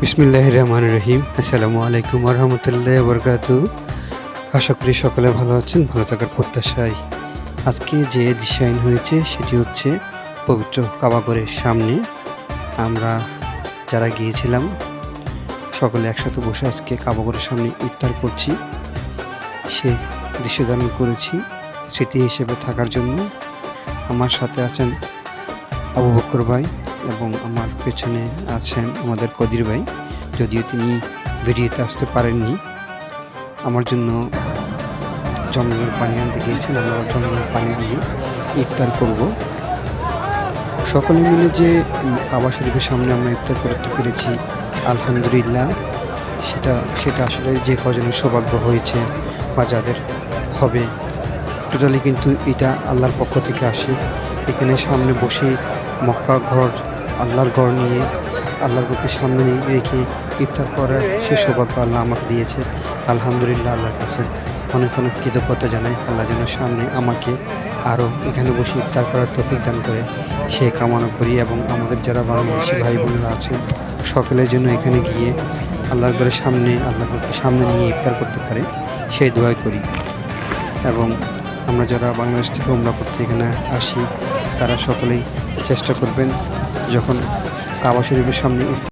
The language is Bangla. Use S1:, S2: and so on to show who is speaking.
S1: বিসমিল্লাহির রহমানির রহিম। আসসালামু আলাইকুম ওয়া রাহমাতুল্লাহি ওয়া বারাকাতুহু। আশা করি সকলে ভালো আছেন, ভালো থাকার প্রত্যাশায় আজকে যে ডিজাইন হয়েছে সেটি হচ্ছে পবিত্র কাবাঘরের সামনে আমরা যারা গিয়েছিলাম সকলে একসাথে বসে আজকে কাবাঘরের সামনে ইফতার করছি। সে দৃশ্য ধারণ করেছি স্মৃতি হিসেবে থাকার জন্য। আমার সাথে আছেন আবু বকর ভাই এবং আমার পেছনে আছেন আমাদের কদির ভাই, যদিও তিনি ভিডিওতে আসতে পারেননি। আমার জন্য জমজমের পানি আনতে গিয়েছেন, আমরা জমজমের পানি দিয়ে ইফতার করব। সকলে মিলে যে কাবা শরীফের সামনে আমরা ইফতার করতে পেরেছি আলহামদুলিল্লাহ, সেটা আসলে যে কজনের সৌভাগ্য হয়েছে বা যাদের হবে, টোটালি কিন্তু এটা আল্লাহর পক্ষ থেকে আসে। এখানে সামনে বসে মক্কা ঘর, আল্লাহর ঘর নিয়ে আল্লাহর ঘরকে সামনে রেখে ইফতার করার সে সৌভাগ্য আল্লাহ আমাকে দিয়েছে। আলহামদুলিল্লাহ, আল্লাহর কাছে অনেক অনেক কৃতজ্ঞতা জানাই। আল্লাহ যেন সামনে আমাকে আরও এখানে বসে ইফতার করার তৌফিক দান করে সে কামনা করি, এবং আমাদের যারা বাংলাদেশি ভাই বোনেরা আছেন সকলের জন্য এখানে গিয়ে আল্লাহর ঘরের সামনে আল্লাহর ঘরকে সামনে নিয়ে ইফতার করতে পারে সেই দোয়া করি। এবং আমরা যারা বাংলাদেশ থেকে উমরা করতে এখানে আসি তারা সকলেই চেষ্টা করবেন যখন কাবা শরীফের সামনে